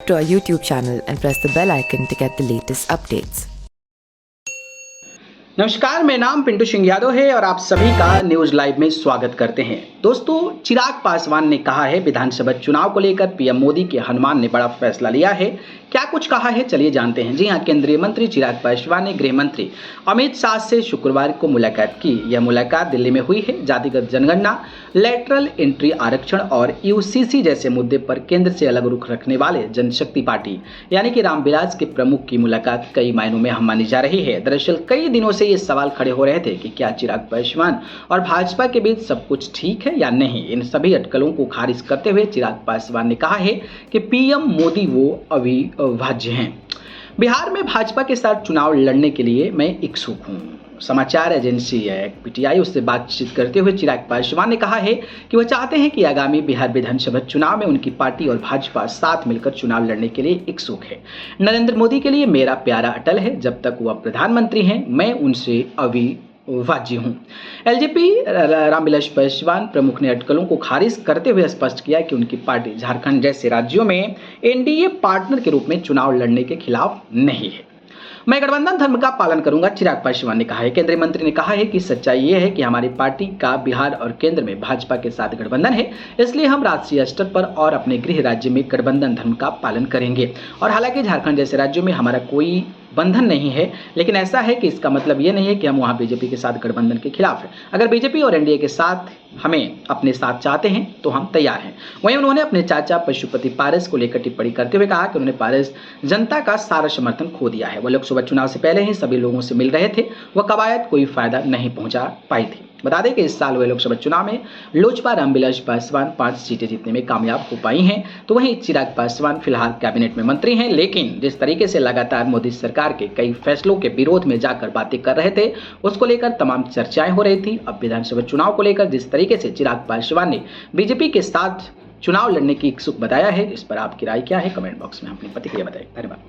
to our YouTube channel and press the bell icon to get the latest updates. नमस्कार, मेरा नाम पिंटू सिंह यादव है और आप सभी का न्यूज लाइव में स्वागत करते हैं। दोस्तों, चिराग पासवान ने कहा है विधानसभा चुनाव को लेकर पीएम मोदी के हनुमान ने बड़ा फैसला लिया है। क्या कुछ कहा है, चलिए जानते हैं। जी हां, केंद्रीय मंत्री चिराग पासवान ने गृह मंत्री अमित शाह से शुक्रवार को मुलाकात की। यह मुलाकात दिल्ली में हुई है। जातिगत जनगणना, लेटरल एंट्री आरक्षण और यूसीसी जैसे मुद्दे पर केंद्र से अलग रुख रखने वाले जनशक्ति पार्टी यानी कि रामविलास के प्रमुख की मुलाकात कई मायनों में अहम मानी जा रही है। दरअसल कई दिनों से ये सवाल खड़े हो रहे थे कि क्या चिराग पासवान और भाजपा के बीच सब कुछ ठीक है या नहीं। इन सभी अटकलों को खारिज करते हुए चिराग पासवान ने कहा है कि पीएम मोदी वो अविभाज्य हैं। बिहार में भाजपा के साथ चुनाव लड़ने के लिए मैं इच्छुक हूं। समाचार एजेंसी पीटीआई उससे बातचीत करते हुए चिराग पासवान ने कहा है कि वह चाहते हैं कि आगामी बिहार विधानसभा चुनाव में उनकी पार्टी और भाजपा साथ मिलकर चुनाव लड़ने के लिए इच्छुक है। नरेंद्र मोदी के लिए मेरा प्यारा अटल है। जब तक वह प्रधानमंत्री हैं, मैं उनसे अविभाज्य हूं। एलजेपी रामविलास पासवान प्रमुख ने अटकलों को खारिज करते हुए स्पष्ट किया कि उनकी पार्टी झारखंड जैसे राज्यों में एनडीए पार्टनर के रूप में चुनाव लड़ने के खिलाफ नहीं है। मैं गठबंधन धर्म का पालन करूंगा, चिराग पासवान ने कहा है। केंद्रीय मंत्री ने कहा है कि सच्चाई यह है कि हमारी पार्टी का बिहार और केंद्र में भाजपा के साथ गठबंधन है, इसलिए हम राष्ट्रीय स्तर पर और अपने गृह राज्य में गठबंधन धर्म का पालन करेंगे। और हालांकि झारखंड जैसे राज्यों में हमारा कोई बंधन नहीं है, लेकिन ऐसा है कि इसका मतलब ये नहीं है कि हम वहां बीजेपी के साथ गठबंधन के खिलाफ हैं। अगर बीजेपी और एनडीए के साथ हमें अपने साथ चाहते हैं तो हम तैयार हैं। वहीं उन्होंने अपने चाचा पशुपति पारस को लेकर टिप्पणी करते हुए कहा कि उन्होंने पारस जनता का सारा समर्थन खो दिया है। वह लोकसभा चुनाव से पहले ही सभी लोगों से मिल रहे थे। वह कवायद कोई फायदा नहीं पहुंचा पाई थी। बता दें कि इस साल हुए लोकसभा चुनाव में लोजपा रामविलास पासवान 5 सीटें जीतने में कामयाब हो पाई हैं। तो वहीं चिराग पासवान फिलहाल कैबिनेट में मंत्री हैं, लेकिन जिस तरीके से लगातार मोदी सरकार के कई फैसलों के विरोध में जाकर बातें कर रहे थे, उसको लेकर तमाम चर्चाएं हो रही थी। अब विधानसभा चुनाव को लेकर जिस तरीके से चिराग पासवान ने बीजेपी के साथ चुनाव लड़ने की इच्छुक बताया है, इस पर आपकी राय क्या है, कमेंट बॉक्स में अपनी प्रतिक्रिया बताएं। धन्यवाद।